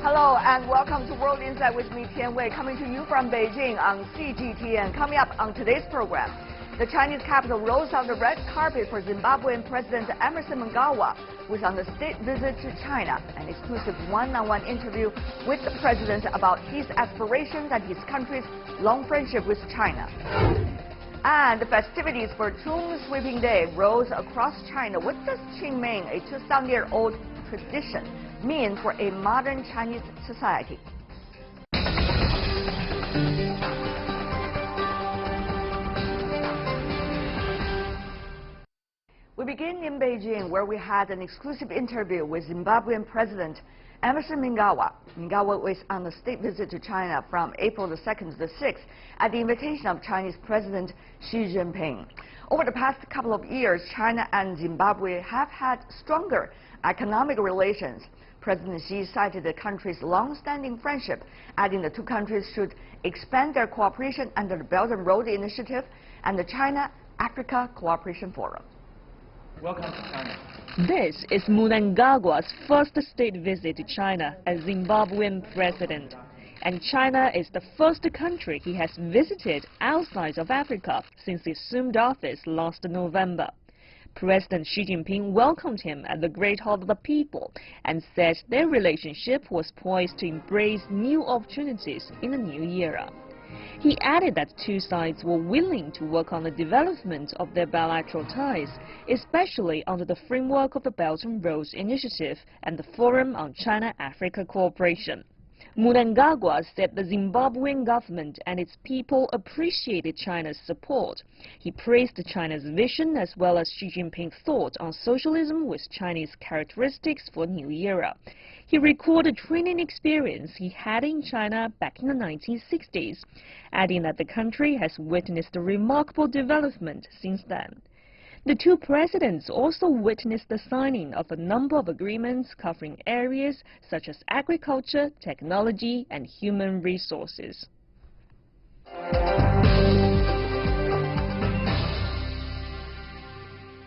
Hello and welcome to World Insight with me, Tian Wei, coming to you from Beijing on CGTN. Coming up on today's program, the Chinese capital rolls out the red carpet for Zimbabwean President Emmerson Mnangagwa, who is on a state visit to China. An exclusive one-on-one interview with the president about his aspirations and his country's long friendship with China. And the festivities for Tomb Sweeping Day rolls across China. What does Qingming, a 2,000-year-old tradition, mean for a modern Chinese society? We begin in Beijing, where we had an exclusive interview with Zimbabwean President Emmerson Mnangagwa. Mnangagwa was on a state visit to China from April the 2nd to the 6th at the invitation of Chinese President Xi Jinping. Over the past couple of years, China and Zimbabwe have had stronger economic relations. President Xi cited the country's long-standing friendship, adding the two countries should expand their cooperation under the Belt and Road Initiative and the China-Africa Cooperation Forum. Welcome to China. This is Mnangagwa's first state visit to China as Zimbabwean president. And China is the first country he has visited outside of Africa since he assumed office last November. President Xi Jinping welcomed him at the Great Hall of the People and said their relationship was poised to embrace new opportunities in the new era. He added that two sides were willing to work on the development of their bilateral ties, especially under the framework of the Belt and Road Initiative and the Forum on China-Africa Cooperation. Mnangagwa said the Zimbabwean government and its people appreciated China's support. He praised China's vision as well as Xi Jinping's thought on socialism with Chinese characteristics for a new era. He recalled a training experience he had in China back in the 1960s, adding that the country has witnessed a remarkable development since then. The two presidents also witnessed the signing of a number of agreements covering areas such as agriculture, technology, and human resources.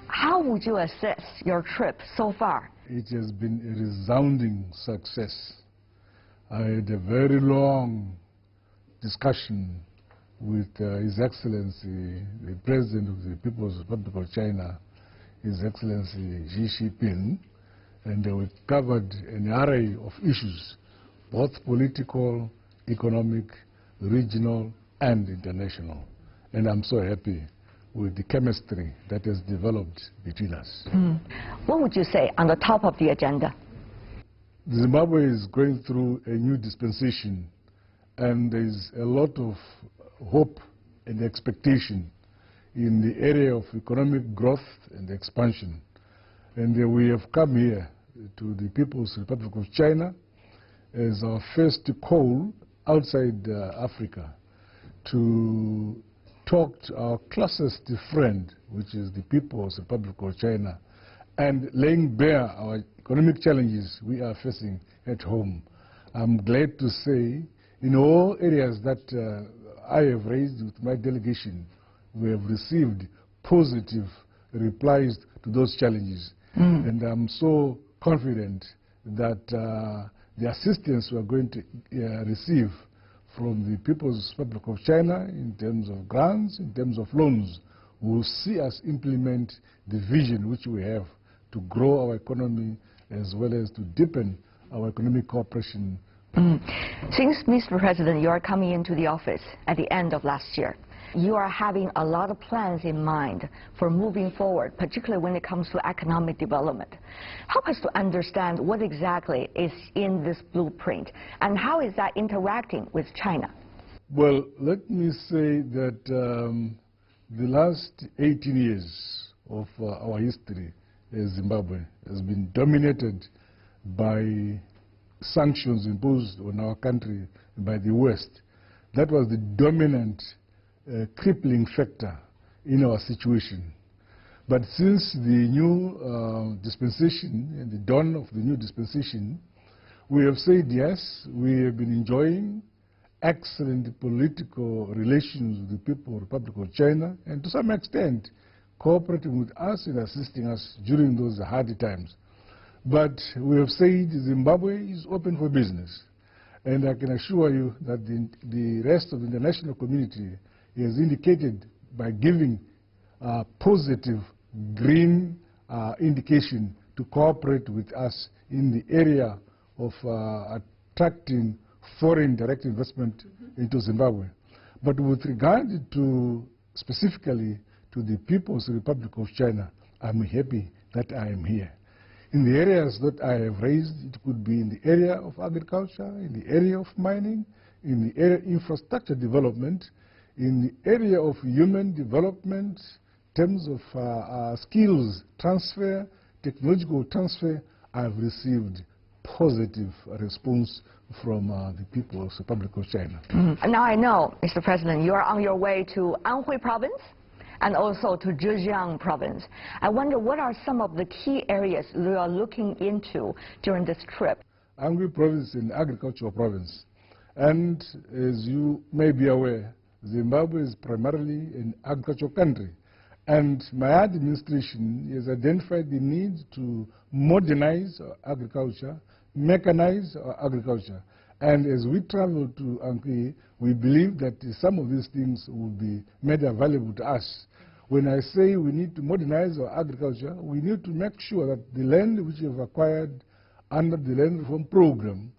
How would you assess your trip so far? It has been a resounding success. I had a very long discussion with His Excellency, the President of the People's Republic of China, His Excellency Xi Jinping, and we covered an array of issues, both political, economic, regional, and international. And I'm so happy with the chemistry that has developed between us. What would you say on the top of the agenda? Zimbabwe is going through a new dispensation, and there's a lot of hope and expectation in the area of economic growth and expansion. And we have come here to the People's Republic of China as our first call outside Africa to talk to our closest friend, which is the People's Republic of China, and laying bare our economic challenges we are facing at home. I'm glad to say in all areas that I have raised with my delegation, we have received positive replies to those challenges. And I'm so confident that the assistance we are going to receive from the People's Republic of China in terms of grants, in terms of loans, will see us implement the vision which we have to grow our economy as well as to deepen our economic cooperation. Since, Mr. President, you are coming into the office at the end of last year, you are having a lot of plans in mind for moving forward, particularly when it comes to economic development. Help us to understand what exactly is in this blueprint and how is that interacting with China? Well, let me say that the last 18 years of our history as Zimbabwe has been dominated by sanctions imposed on our country by the West. That was the dominant crippling factor in our situation. But since the new dispensation and the dawn of the new dispensation, we have said yes, we have been enjoying excellent political relations with the People's Republic of China, and to some extent cooperating with us and assisting us during those hard times. But we have said Zimbabwe is open for business. And I can assure you that the rest of the international community has indicated by giving positive green indication to cooperate with us in the area of attracting foreign direct investment into Zimbabwe. But with regard to specifically to the People's Republic of China, I'm happy that I am here. In the areas that I have raised, it could be in the area of agriculture, in the area of mining, in the area of infrastructure development, in the area of human development, in terms of skills transfer, technological transfer. I've received positive response from the People's Republic of China. Now I know, Mr. President, you are on your way to Anhui Province and also to Zhejiang Province. I wonder what are some of the key areas you are looking into during this trip? Anhui Province is an agricultural province. And as you may be aware, Zimbabwe is primarily an agricultural country. And my administration has identified the need to modernize our agriculture, mechanize our agriculture. And as we travel to Anhui, we believe that some of these things will be made available to us. When I say we need to modernize our agriculture, we need to make sure that the land which we have acquired under the land reform program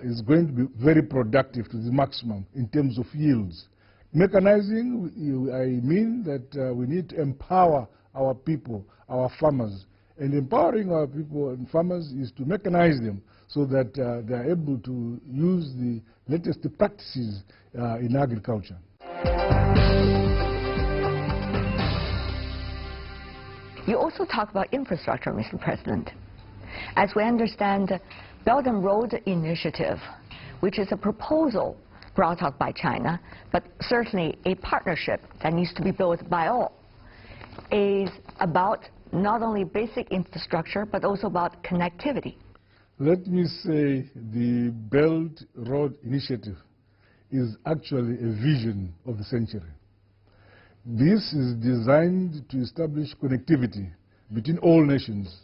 is going to be very productive to the maximum in terms of yields. Mechanizing, I mean that we need to empower our people, our farmers. And empowering our people and farmers is to mechanize them so that they are able to use the latest practices in agriculture. You also talk about infrastructure, Mr. President. As we understand, the Belt and Road Initiative, which is a proposal brought out by China, but certainly a partnership that needs to be built by all, is about not only basic infrastructure, but also about connectivity. Let me say the Belt Road Initiative is actually a vision of the century. This is designed to establish connectivity between all nations.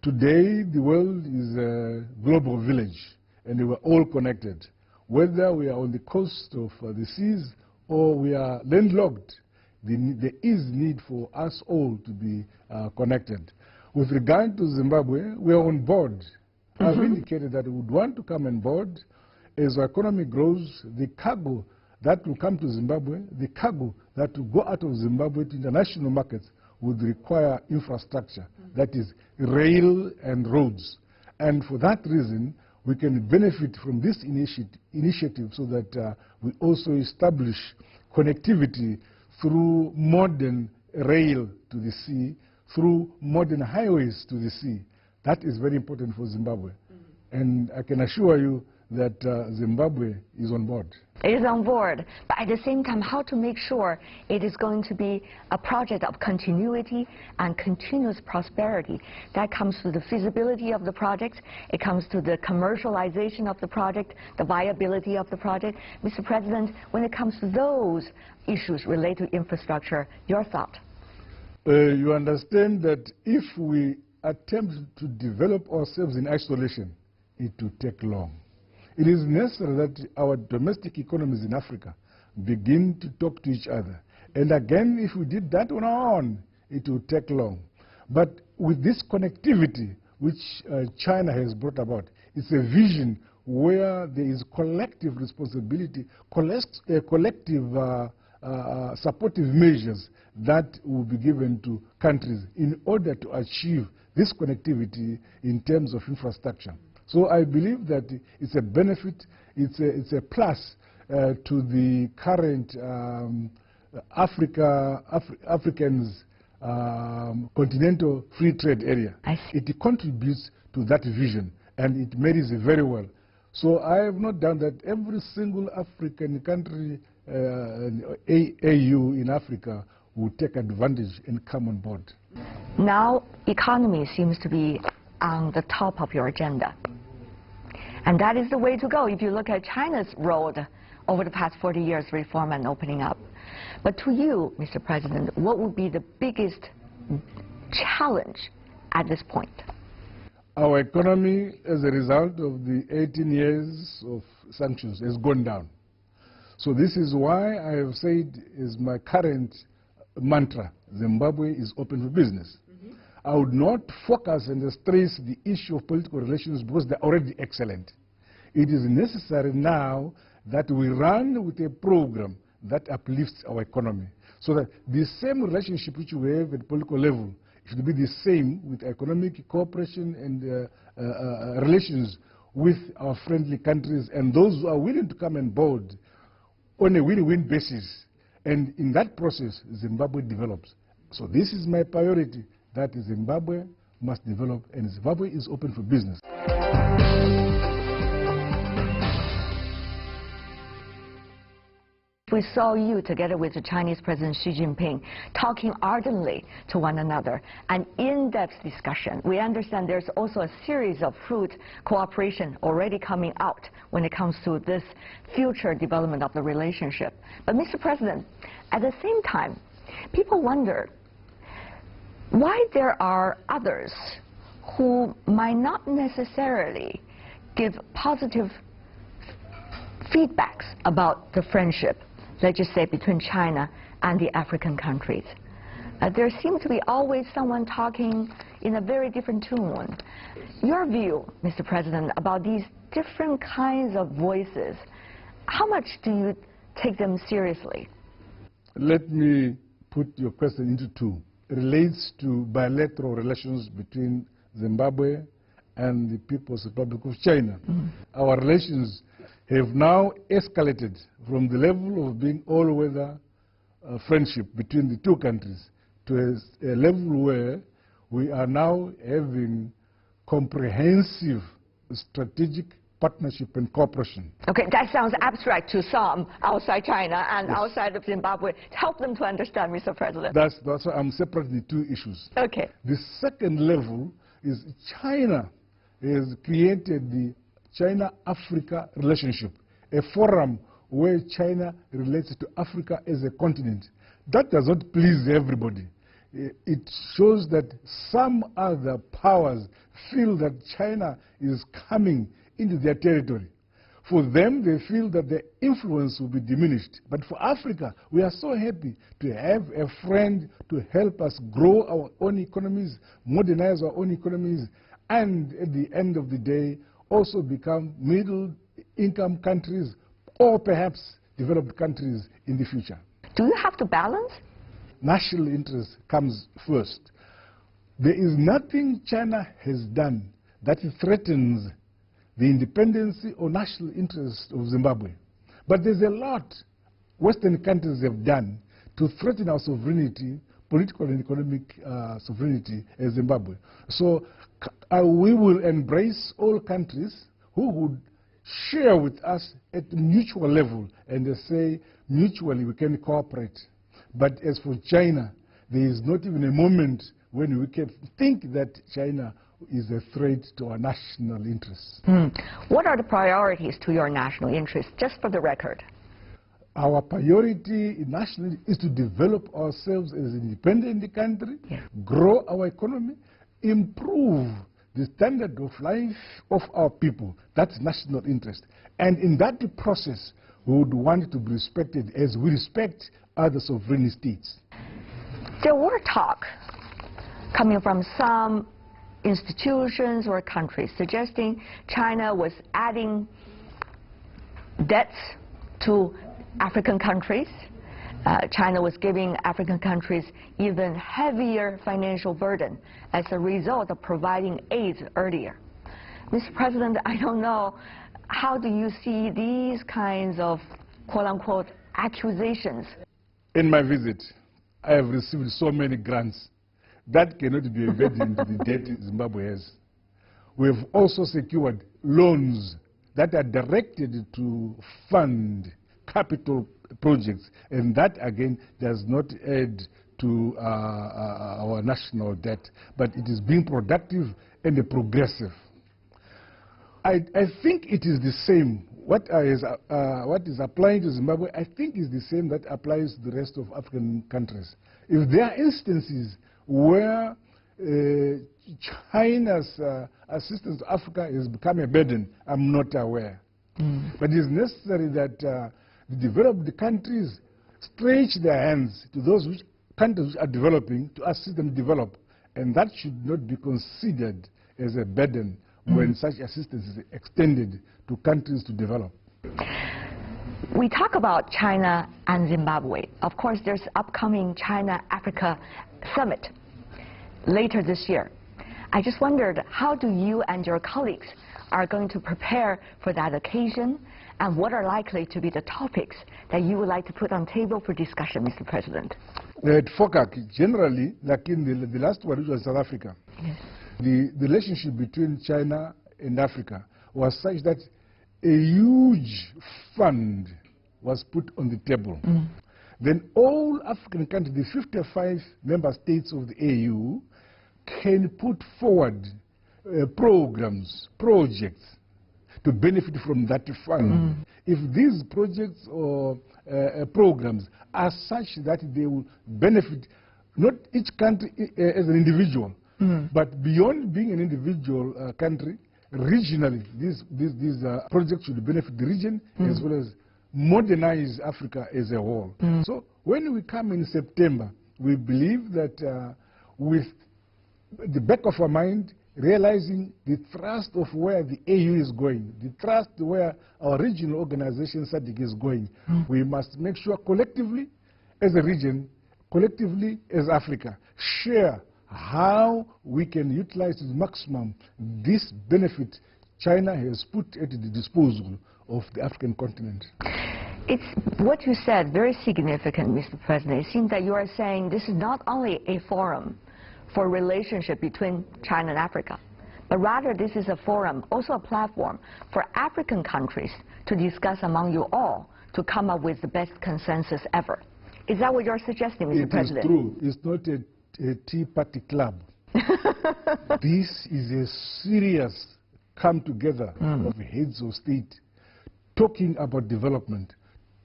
Today, the world is a global village, and we are all connected. Whether we are on the coast of the seas or we are landlocked, there is need for us all to be connected. With regard to Zimbabwe, we are on board. I've indicated that we would want to come on board. As our economy grows, the cargo that will come to Zimbabwe, the cargo that will go out of Zimbabwe to international markets would require infrastructure, that is rail and roads. And for that reason, we can benefit from this initiative so that we also establish connectivity through modern rail to the sea, through modern highways to the sea. That is very important for Zimbabwe. And I can assure you that Zimbabwe is on board. It is on board, but at the same time, how to make sure it is going to be a project of continuity and continuous prosperity. That comes to the feasibility of the project, it comes to the commercialization of the project, the viability of the project. Mr. President, when it comes to those issues related to infrastructure, your thought? You understand that if we attempt to develop ourselves in isolation, it will take long. It is necessary that our domestic economies in Africa begin to talk to each other. And again, if we did that on our own, it will take long. But with this connectivity, which China has brought about, it's a vision where there is collective responsibility, collective supportive measures that will be given to countries in order to achieve this connectivity in terms of infrastructure. So I believe that it's a benefit, it's a plus to the current African's continental free trade area. It contributes to that vision, and it marries very well. So I have not done that. Every single African country, AU in Africa, will take advantage and come on board. Now, economy seems to be on the top of your agenda. And that is the way to go if you look at China's road over the past 40 years, reform and opening up. But to you, Mr. President, what would be the biggest challenge at this point? Our economy, as a result of the 18 years of sanctions, has gone down. So this is why I have said, is my current mantra, Zimbabwe is open for business. I would not focus and stress the issue of political relations because they're already excellent. It is necessary now that we run with a program that uplifts our economy, so that the same relationship which we have at political level should be the same with economic cooperation and relations with our friendly countries and those who are willing to come on board on a win-win basis. And in that process, Zimbabwe develops. So this is my priority, that Zimbabwe must develop, and Zimbabwe is open for business. We saw you together with the Chinese President Xi Jinping talking ardently to one another, an in-depth discussion. We understand there's also a series of fruit cooperation already coming out when it comes to this future development of the relationship. But Mr. President, at the same time, people wonder why there are others who might not necessarily give positive feedbacks about the friendship, let's just say, between China and the African countries. There seems to be always someone talking in a very different tune. Your view, Mr. President, about these different kinds of voices, how much do you take them seriously? Let me put your question into two. It relates to bilateral relations between Zimbabwe and the People's Republic of China. Our relations have now escalated from the level of being all-weather friendship between the two countries to a level where we are now having comprehensive strategic partnership and cooperation. Okay, that sounds abstract to some outside China and outside of Zimbabwe. Help them to understand, Mr. President. That's why I'm separating the two issues. Okay. The second level is China has created the China-Africa relationship, a forum where China relates to Africa as a continent. That does not please everybody. It shows that some other powers feel that China is coming into their territory. For them, they feel that their influence will be diminished. But for Africa, we are so happy to have a friend to help us grow our own economies, modernize our own economies, and at the end of the day, also become middle-income countries or perhaps developed countries in the future. Do you have to balance? National interest comes first. There is nothing China has done that threatens the independence or national interest of Zimbabwe. But there's a lot Western countries have done to threaten our sovereignty, political and economic sovereignty as Zimbabwe. So we will embrace all countries who would share with us at mutual level, and they say mutually we can cooperate. But as for China, there is not even a moment when we can think that China is a threat to our national interests. What are the priorities to your national interests, just for the record? Our priority nationally is to develop ourselves as an independent country, grow our economy, improve the standard of life of our people. That's national interest. And in that process, we would want to be respected as we respect other sovereign states. There were talk coming from some institutions or countries suggesting China was adding debts to African countries. China was giving African countries even heavier financial burden as a result of providing aid earlier. Mr. President, I don't know, how do you see these kinds of quote-unquote accusations? In my visit, I have received so many grants that cannot be embedded into the debt Zimbabwe has. We have also secured loans that are directed to fund capital projects, and that again does not add to our national debt, but it is being productive and progressive. I think it is the same. What is applying to Zimbabwe, I think, is the same that applies to the rest of African countries. If there are instances where China's assistance to Africa has become a burden, I'm not aware. But it is necessary that the developed countries stretch their hands to those countries which are developing to assist them develop. And that should not be considered as a burden when such assistance is extended to countries to develop. We talk about China and Zimbabwe. Of course, there's upcoming China-Africa summit later this year. I just wondered, how do you and your colleagues are going to prepare for that occasion, and what are likely to be the topics that you would like to put on table for discussion, Mr. President? At FOCAC, generally, like in the last one, which was South Africa, Yes. the relationship between China and Africa was such that a huge fund was put on the table. Then all African countries, the 55 member states of the AU, can put forward programs, projects to benefit from that fund. If these projects or programs are such that they will benefit not each country as an individual, but beyond being an individual country, regionally, these projects should benefit the region as well as modernize Africa as a whole. So when we come in September, we believe that with the back of our mind, realizing the thrust of where the AU is going, the thrust where our regional organization SADC is going, we must make sure collectively as a region, collectively as Africa, share how we can utilize to the maximum this benefit China has put at the disposal of the African continent. It's what you said, very significant, Mr. President. It seems that you are saying this is not only a forum for relationship between China and Africa, but rather this is a forum, also a platform for African countries to discuss among you all to come up with the best consensus ever. Is that what you're suggesting, Mr. President? It is true. It's not a tea party club. This is a serious come together of heads of state talking about development,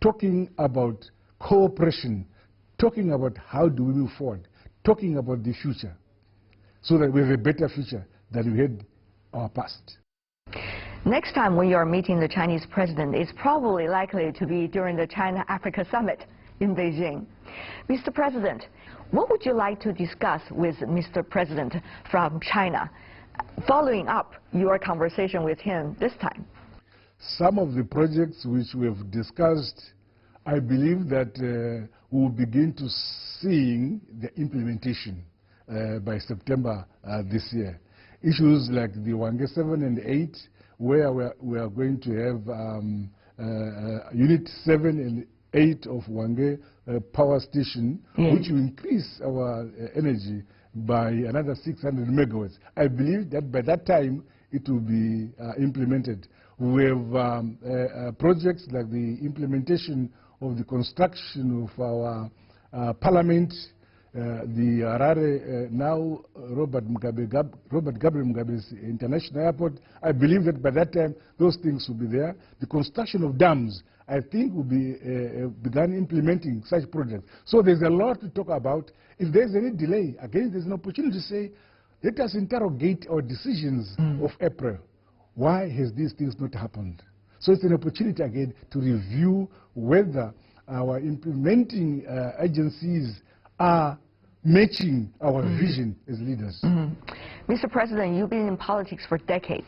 talking about cooperation, talking about how do we move forward, talking about the future, so that we have a better future than we had our past. Next time when you are meeting the Chinese president, it's probably likely to be during the China-Africa summit in Beijing. Mr. President, what would you like to discuss with Mr. President from China, following up your conversation with him this time? Some of the projects which we have discussed, I believe that we will begin to seeing the implementation by September this year. Issues like the Wange 7 and 8, where we are going to have Unit 7 and 8 of Wange power station, which will increase our energy by another 600 megawatts. I believe that by that time it will be implemented. We have projects like the implementation of the construction of our parliament, the Harare, now Robert Gabriel Mugabe's International Airport. I believe that by that time those things will be there. The construction of dams, I think, will be begun implementing such projects. So there's a lot to talk about. If there's any delay, again, there's an opportunity to say, let us interrogate our decisions of April. Why has these things not happened? So it's an opportunity again to review whether our implementing agencies are matching our vision as leaders. Mr. President, you've been in politics for decades.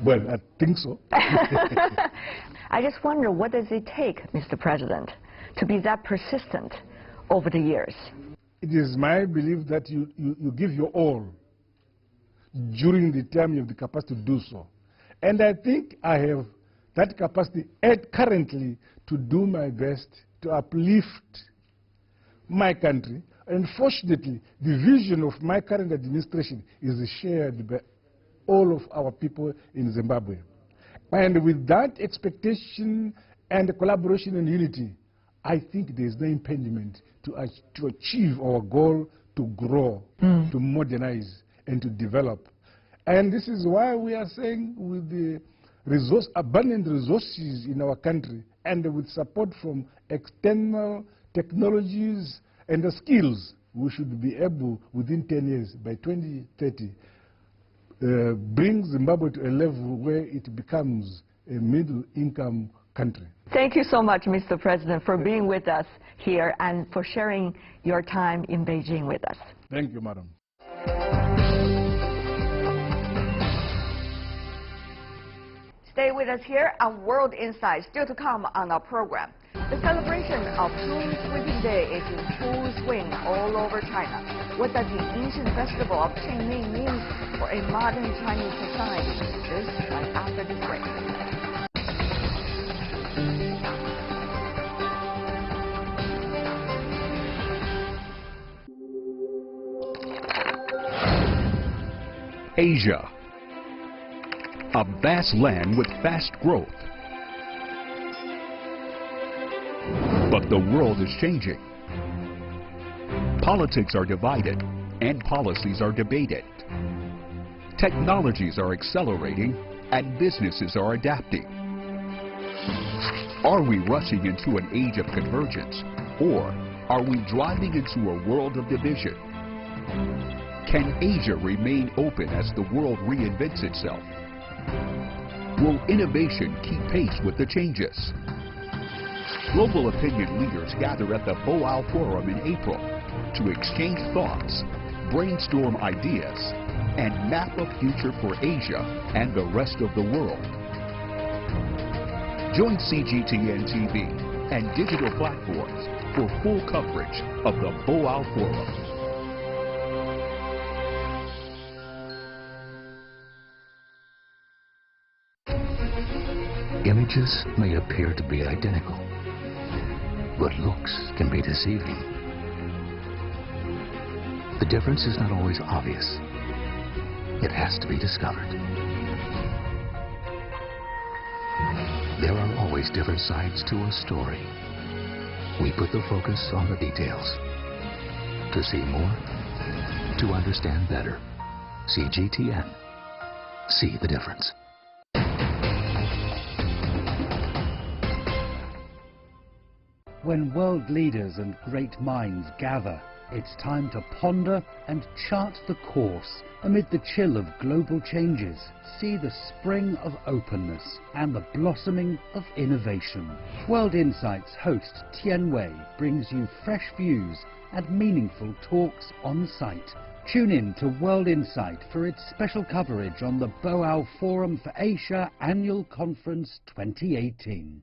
Well, I think so. I just wonder, what does it take, Mr. President, to be that persistent over the years? It is my belief that you give your all during the time you have the capacity to do so. And I think I have that capacity currently to do my best to uplift my country. And fortunately, the vision of my current administration is shared by all of our people in Zimbabwe. And with that expectation and collaboration and unity, I think there is no impediment to achieve our goal to grow, to modernize, and to develop. And this is why we are saying, with the abundant resources in our country, and with support from external technologies and the skills, we should be able, within 10 years, by 2030, bring Zimbabwe to a level where it becomes a middle-income country. Thank you so much, Mr. President, for being with us here and for sharing your time in Beijing with us. Thank you, Madam. Stay with us here on World Insight, still to come on our program. The celebration of Tomb Sweeping Day is in full swing all over China. What does the ancient festival of Qingming mean for a modern Chinese society? This right after this break. Asia, a vast land with fast growth. But the world is changing. Politics are divided and policies are debated. Technologies are accelerating and businesses are adapting. Are we rushing into an age of convergence, or are we driving into a world of division? Can Asia remain open as the world reinvents itself? Will innovation keep pace with the changes? Global opinion leaders gather at the Boao Forum in April to exchange thoughts, brainstorm ideas, and map a future for Asia and the rest of the world. Join CGTN TV and digital platforms for full coverage of the Boao Forum. Images may appear to be identical, but looks can be deceiving. The difference is not always obvious. It has to be discovered. There are always different sides to a story. We put the focus on the details. To see more, to understand better. CGTN. See the difference. When world leaders and great minds gather, it's time to ponder and chart the course. Amid the chill of global changes, see the spring of openness and the blossoming of innovation. World Insight's host Tian Wei brings you fresh views and meaningful talks on site. Tune in to World Insight for its special coverage on the Boao Forum for Asia Annual Conference 2018.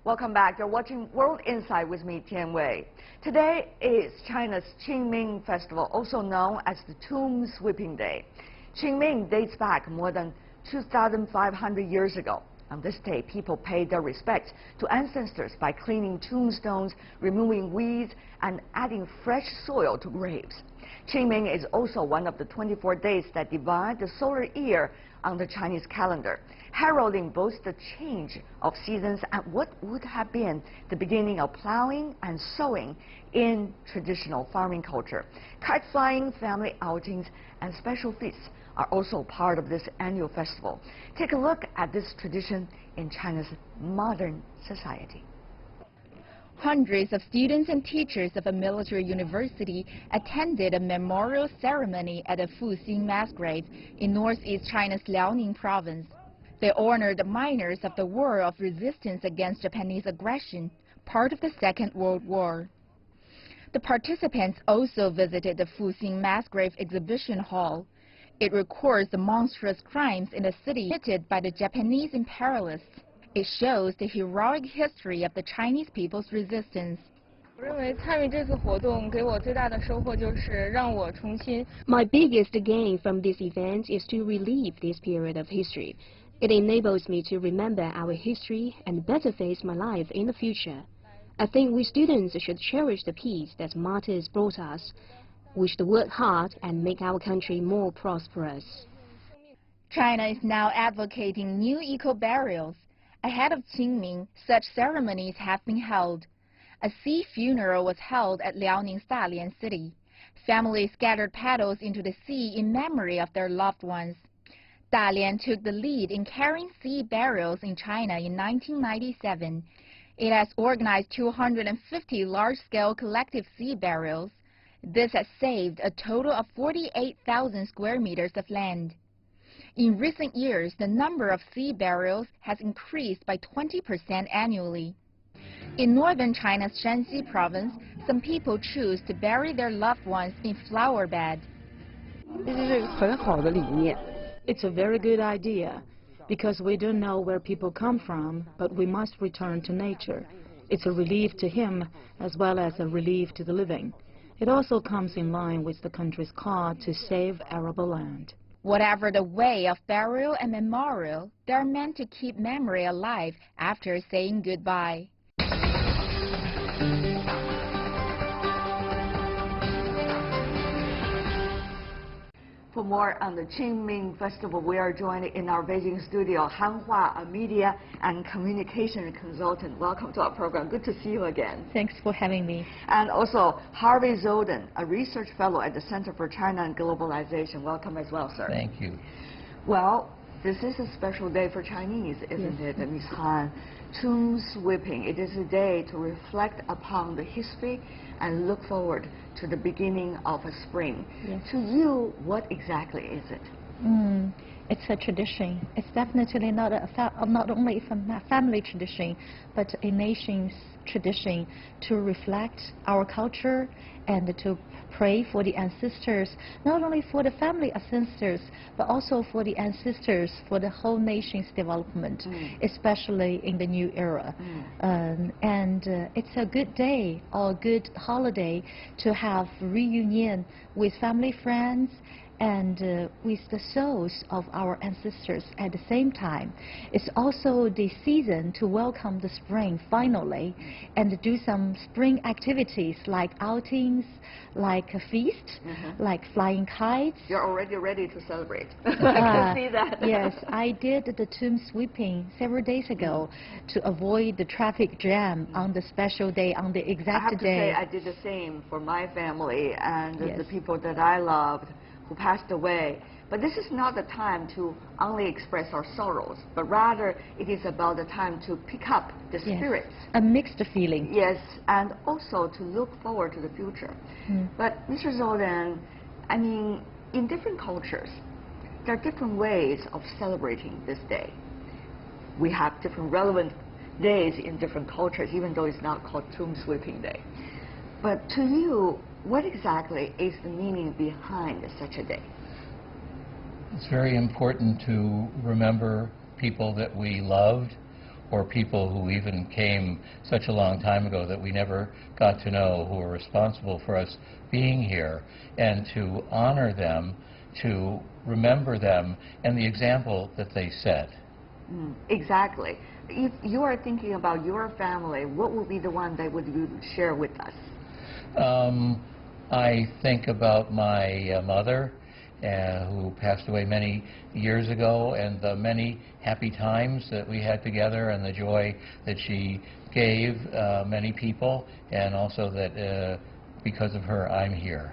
Welcome back. You're watching World Insight with me, Tian Wei. Today is China's Qingming Festival, also known as the Tomb Sweeping Day. Qingming dates back more than 2,500 years ago. On this day, people pay their respects to ancestors by cleaning tombstones, removing weeds, and adding fresh soil to graves. Qingming is also one of the 24 days that divide the solar year on the Chinese calendar, heralding both the change of seasons and what would have been the beginning of plowing and sowing in traditional farming culture. Kite flying, family outings, and special feasts are also part of this annual festival. Take a look at this tradition in China's modern society. Hundreds of students and teachers of a military university attended a memorial ceremony at the Fuxing mass grave in northeast China's Liaoning province. They honored the miners of the War of Resistance against Japanese aggression, part of the Second World War. The participants also visited the Fuxing mass grave exhibition hall. It records the monstrous crimes in the city committed by the Japanese imperialists. It shows the heroic history of the Chinese people's resistance. My biggest gain from this event is to relive this period of history. It enables me to remember our history and better face my life in the future. I think we students should cherish the peace that martyrs brought us. We should work hard and make our country more prosperous. China is now advocating new eco-burials. Ahead of Qingming, such ceremonies have been held. a sea funeral was held at Liaoning's Dalian city. Families scattered petals into the sea in memory of their loved ones. Dalian took the lead in carrying sea burials in China in 1997. It has organized 250 large-scale collective sea burials. This has saved a total of 48,000 square meters of land. In recent years, the number of sea burials has increased by 20% annually. In northern China's Shanxi province, some people choose to bury their loved ones in flower beds. It's a very good idea, because we don't know where people come from, but we must return to nature. It's a relief to him, as well as a relief to the living. It also comes in line with the country's call to save arable land. Whatever the way of burial and memorial, they are meant to keep memory alive after saying goodbye. For more on the Qingming Festival, we are joined in our Beijing studio, Hanhua, a media and communication consultant. Welcome to our program. Good to see you again. Thanks for having me. And also Harvey Zolden, a research fellow at the Center for China and Globalization. Welcome as well, sir. Thank you. Well, this is a special day for Chinese, isn't it, Ms. Han? Tomb sweeping. It is a day to reflect upon the history and look forward to the beginning of a spring. Yes. To you, what exactly is it? It's a tradition. It's definitely not only a family tradition, but a nation's tradition to reflect our culture and to pray for the ancestors, not only for the family ancestors, but also for the ancestors, for the whole nation's development, especially in the new era. It's a good day or a good holiday to have reunion with family, friends, and with the souls of our ancestors at the same time. It's also the season to welcome the spring finally and do some spring activities like outings, like a feast, like flying kites. You're already ready to celebrate. I can see that. Yes, I did the tomb sweeping several days ago to avoid the traffic jam on the special day, on the exact day. I have to say I did the same for my family and Yes. the people that I loved who passed away. But this is not the time to only express our sorrows, but rather it is about the time to pick up the spirits. A mixed feeling. Yes, and also to look forward to the future. But Mr. Zoldan, I mean, in different cultures, there are different ways of celebrating this day. We have different relevant days in different cultures, even though it's not called Tomb Sweeping Day. But to you, what exactly is the meaning behind such a day? It's very important to remember people that we loved, or people who even came such a long time ago that we never got to know, who are responsible for us being here, and to honor them, to remember them, and the example that they set. Exactly. If you are thinking about your family, what would be the one that would you share with us? I think about my mother, who passed away many years ago, and the many happy times that we had together, and the joy that she gave many people, and also that because of her, I'm here.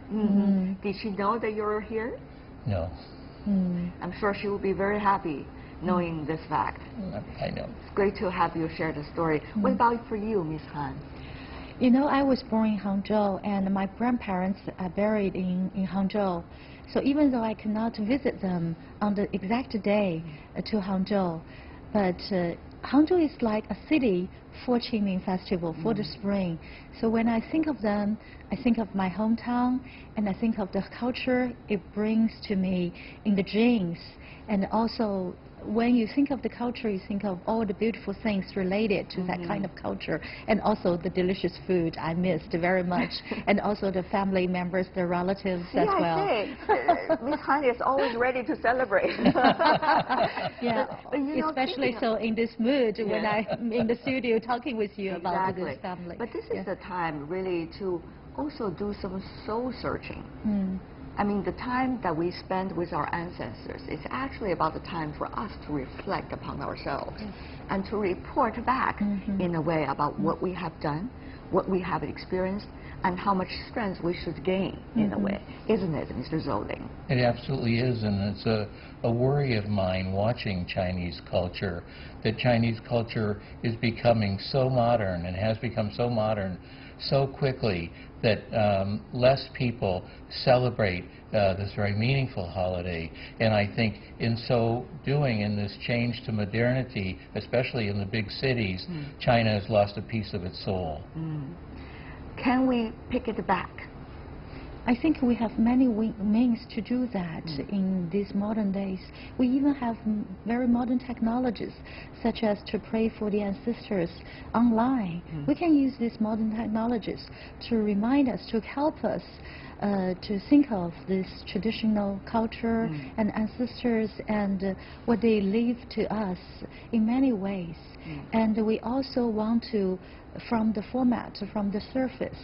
Did she know that you're here? No. I'm sure she will be very happy knowing this fact. I know. It's great to have you share the story. What about for you, Ms. Han? You know, I was born in Hangzhou, and my grandparents are buried in Hangzhou. So even though I cannot visit them on the exact day to Hangzhou, but Hangzhou is like a city for Qingming Festival, for the spring. So when I think of them, I think of my hometown, and I think of the culture it brings to me in the dreams. And also, when you think of the culture, you think of all the beautiful things related to that kind of culture, and also the delicious food I missed very much, and also the family members, the relatives as well. I say, Ms. Han is always ready to celebrate. But, you know, especially so in this mood when I'm in the studio talking with you about this family. But this is the time really to also do some soul searching. I mean, the time that we spend with our ancestors is actually about the time for us to reflect upon ourselves and to report back in a way about what we have done, what we have experienced and how much strength we should gain in a way, isn't it, Mr. Zoding? It absolutely is, and it's a worry of mine watching Chinese culture, that Chinese culture is becoming so modern and has become so modern so quickly that less people celebrate this very meaningful holiday. And I think in so doing, in this change to modernity, especially in the big cities, China has lost a piece of its soul. Can we pick it back? I think we have many means to do that in these modern days. We even have very modern technologies, such as to pray for the ancestors online. We can use these modern technologies to remind us, to help us to think of this traditional culture and ancestors and what they leave to us in many ways. And we also want to, from the format, from the surface,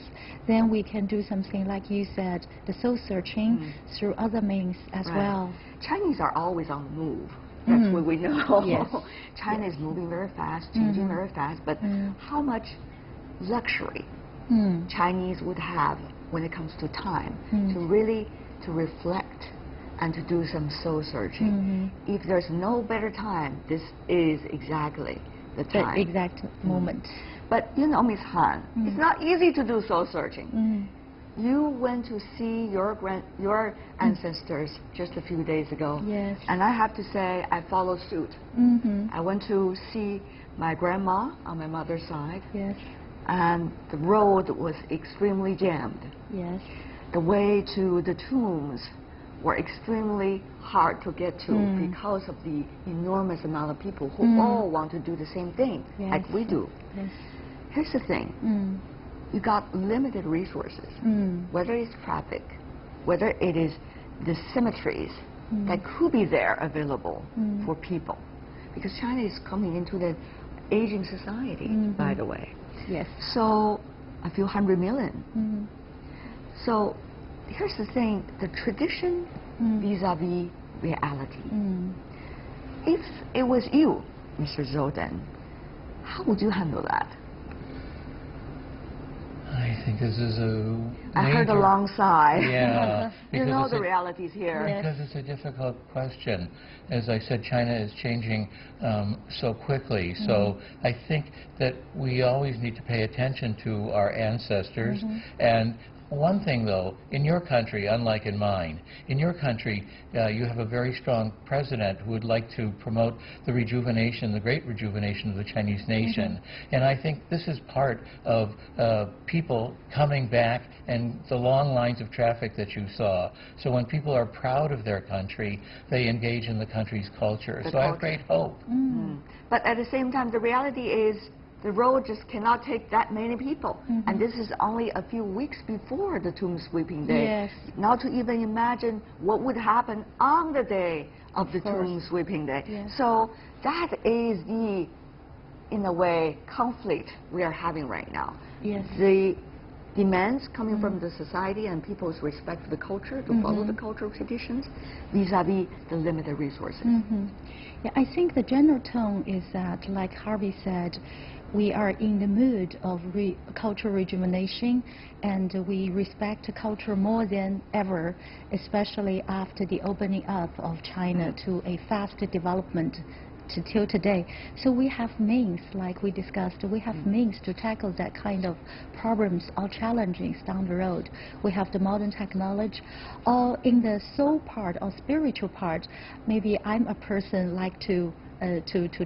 then we can do something like you said, the soul searching through other means as well. Chinese are always on the move. That's what we know. Yes. China is moving very fast, changing very fast, but how much luxury Chinese would have when it comes to time to really reflect and to do some soul searching. If there's no better time, this is exactly the time. The exact moment. But you know, Ms. Han, it's not easy to do soul searching. You went to see your ancestors just a few days ago. Yes. And I have to say, I followed suit. I went to see my grandma on my mother's side. Yes. And the road was extremely jammed. Yes. The way to the tombs were extremely hard to get to because of the enormous amount of people who all want to do the same thing like we do. Yes. Here's the thing. You got limited resources, whether it's traffic, whether it is the cemeteries that could be there available for people. Because China is coming into the aging society, by the way. Yes. So a few 100 million. So here's the thing, the tradition vis-a-vis reality. If it was you, Mr. Zoding, how would you handle that? I think this is a I heard a long sigh. Yeah. You know the realities here. Because it's a difficult question. As I said, China is changing so quickly. So I think that we always need to pay attention to our ancestors. And one thing, though, in your country, unlike in mine, in your country, you have a very strong president who would like to promote the rejuvenation, the great rejuvenation of the Chinese nation. And I think this is part of people coming back and the long lines of traffic that you saw. So when people are proud of their country, they engage in the country's culture. So I have great hope. But at the same time, the reality is the road just cannot take that many people. And this is only a few weeks before the tomb sweeping day. Yes. Not to even imagine what would happen on the day of the tomb sweeping day. Yes. So that is the, in a way, conflict we are having right now. Yes. The demands coming from the society and people's respect for the culture, to follow the cultural traditions, vis-a-vis the limited resources. Yeah, I think the general tone is that, like Harvey said, we are in the mood of cultural rejuvenation, and we respect culture more than ever, especially after the opening up of China to a fast development till today. So we have means, like we discussed, we have means to tackle that kind of problems or challenges down the road. We have the modern technology, or in the soul part or spiritual part, maybe I'm a person like to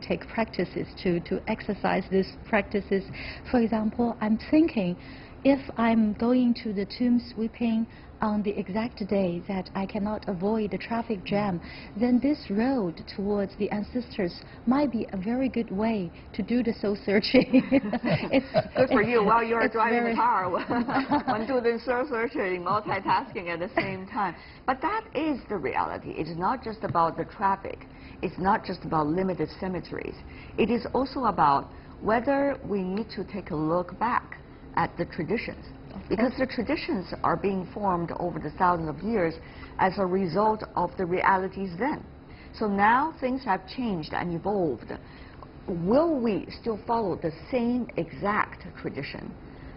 take practices, to exercise these practices. For example, I'm thinking, if I'm going to the tomb sweeping on the exact day that I cannot avoid the traffic jam, then this road towards the ancestors might be a very good way to do the soul searching. Good for you. While you're driving the car, one doing soul searching, multitasking at the same time. But that is the reality. It's not just about the traffic. It's not just about limited cemeteries. It is also about whether we need to take a look back at the traditions. Because the traditions are being formed over the thousands of years as a result of the realities then. So now things have changed and evolved. Will we still follow the same exact tradition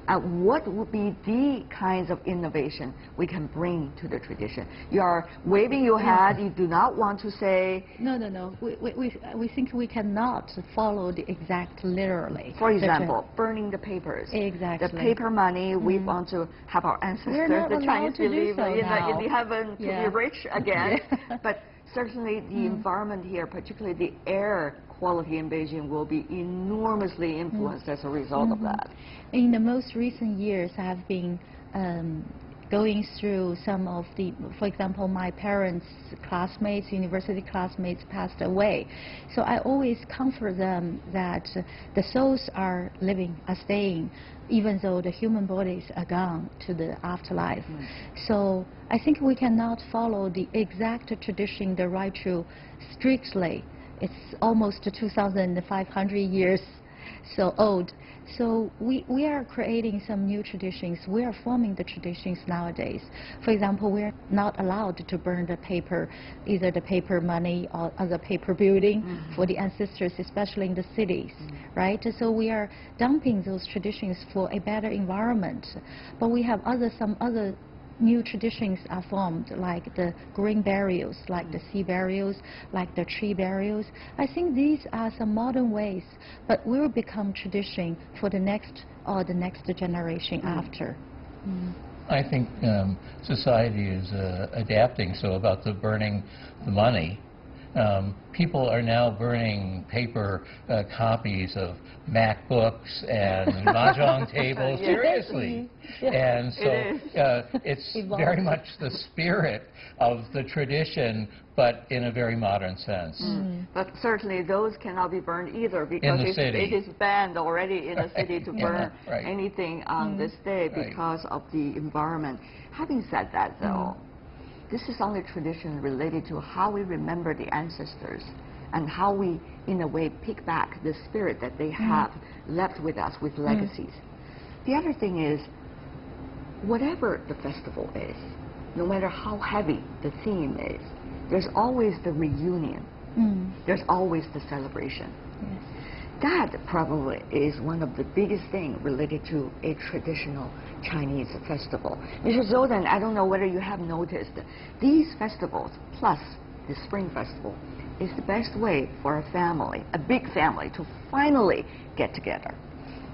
what would be the kinds of innovation we can bring to the tradition? You are waving your hand. You do not want to say. No. We think we cannot follow the exact literally. For example, burning the papers. Exactly. The paper money. We want to have our ancestors, the Chinese believe in the heaven to be rich again. But certainly the environment here, particularly the air quality in Beijing, will be enormously influenced as a result of that. In the most recent years, I have been going through some of the, for example, my parents' classmates, university classmates passed away. So I always comfort them that the souls are living, are staying, even though the human bodies are gone to the afterlife. So I think we cannot follow the exact tradition, the ritual, strictly. It's almost 2,500 years so old. So we are creating some new traditions. We are forming the traditions nowadays. For example, we are not allowed to burn the paper, either the paper money or the paper building for the ancestors, especially in the cities, right? So we are dumping those traditions for a better environment. But we have some other new traditions are formed, like the green burials, like the sea burials, like the tree burials. I think these are some modern ways, but will become tradition for the next generation after. I think society is adapting. So about the burning the money, people are now burning paper copies of MacBooks and mahjong tables. Seriously. And so it's very much the spirit of the tradition, but in a very modern sense. But certainly those cannot be burned either, because in the city. It is banned already in the city to burn anything on this day because of the environment. Having said that, though, this is only tradition related to how we remember the ancestors and how we, in a way, pick back the spirit that they have left with us with legacies. The other thing is, whatever the festival is, no matter how heavy the theme is, there's always the reunion. There's always the celebration. That probably is one of the biggest things related to a traditional Chinese festival. Mr. Zoldan, I don't know whether you have noticed, these festivals, plus the Spring Festival, is the best way for a family, a big family, to finally get together.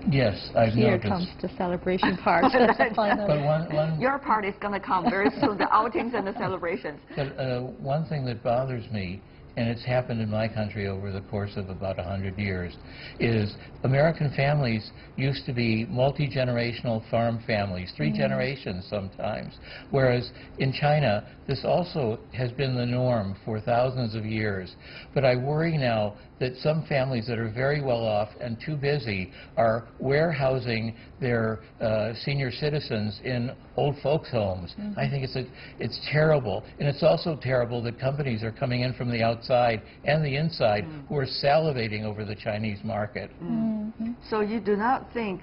Yes, I've Here noticed. comes the celebration part. But your part is going to come very soon, the outings and the celebrations. But one thing that bothers me, and it's happened in my country over the course of about 100 years, is American families used to be multi-generational farm families, 3 generations sometimes, whereas in China, this also has been the norm for thousands of years. But I worry now that some families that are very well off and too busy are warehousing their senior citizens in old folks' homes. I think it's terrible. And it's also terrible that companies are coming in from the outside and the inside who are salivating over the Chinese market. So you do not think,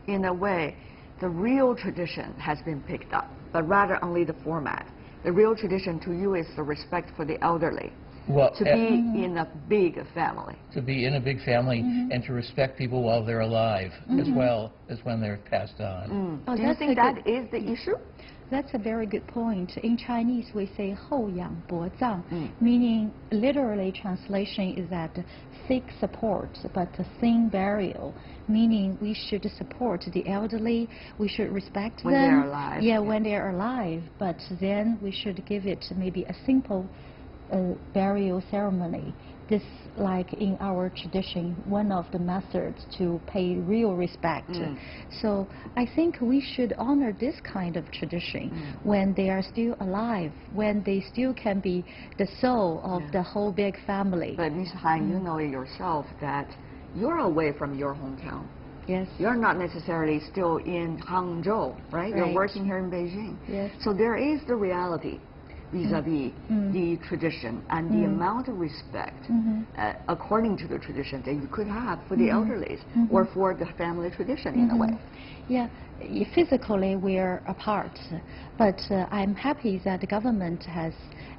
in a way, the real tradition has been picked up, but rather only the format. The real tradition to you is the respect for the elderly. Well, to be in a big family. To be in a big family and to respect people while they're alive, as well as when they're passed on. Do you think that is the issue? That's a very good point. In Chinese, we say 后养薄葬, meaning literally translation is that seek support, but thin burial, meaning we should support the elderly, we should respect them. When they're alive. Yeah, when they're alive, but then we should give it maybe a simple burial ceremony. This, like in our tradition, one of the methods to pay real respect. So I think we should honor this kind of tradition when they are still alive, when they still can be the soul of the whole big family. But Ms. Han, you know yourself that you're away from your hometown. Yes. You're not necessarily still in Hangzhou, right? You're working here in Beijing. Yes. So there is the reality vis-a-vis the tradition and the amount of respect according to the tradition that you could have for the elderly or for the family tradition in a way. Yeah, physically we are apart, but I'm happy that the government has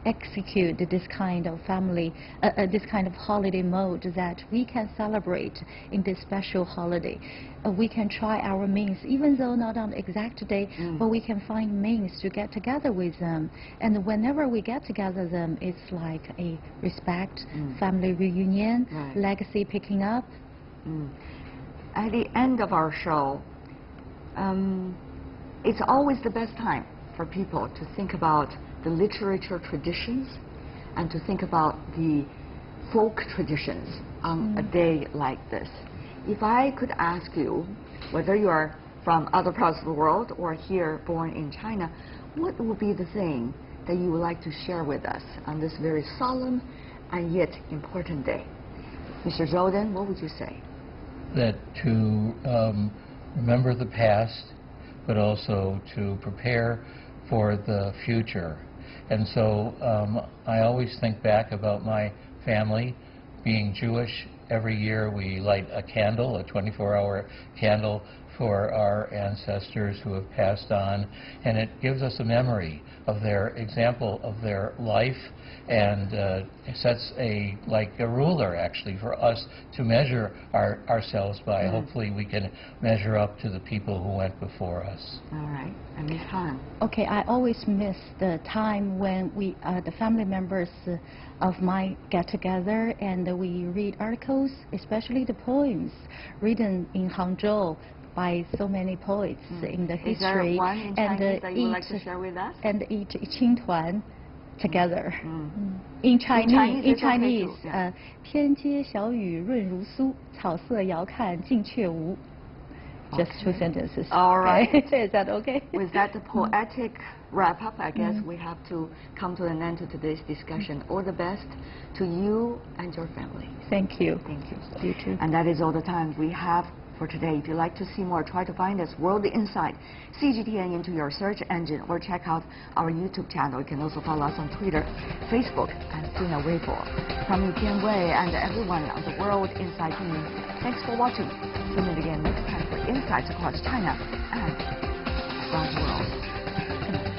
executed this kind of family, this kind of holiday mode that we can celebrate in this special holiday. We can try our means, even though not on the exact day, but we can find means to get together with them. And whenever we get together them, it's like a respect, family reunion, legacy picking up. At the end of our show, it's always the best time for people to think about the literature traditions and to think about the folk traditions on a day like this. If I could ask you, whether you are from other parts of the world or here born in China, what would be the thing that you would like to share with us on this very solemn and yet important day? Mr. Zolden, what would you say? That to remember the past, but also to prepare for the future. And so I always think back about my family. Being Jewish, every year we light a candle, a 24-hour candle for our ancestors who have passed on, and it gives us a memory of their example of their life, and sets like a ruler actually for us to measure ourselves by. Hopefully we can measure up to the people who went before us. All right, and Ms. Han. Okay, I always miss the time when we, the family members of mine get together and we read articles, especially the poems written in Hangzhou by so many poets in the history. Is there one in Chinese that you would like to share with us? And eat Qingtuan together. In Chinese, 天街小雨润如酥，草色遥看近却无. Just 2 sentences. All right. Is that okay? With that poetic wrap-up, I guess we have to come to an end to today's discussion. All the best to you and your family. Thank you. Thank you. You too. And that is all the time we have for today. If you'd like to see more, try to find us World Insight CGTN into your search engine or check out our YouTube channel. You can also follow us on Twitter, Facebook, and Sina Weibo. From Tian Wei and everyone on the World Insight team, thanks for watching. Tune in again next time for insights across China and around the world. Good night.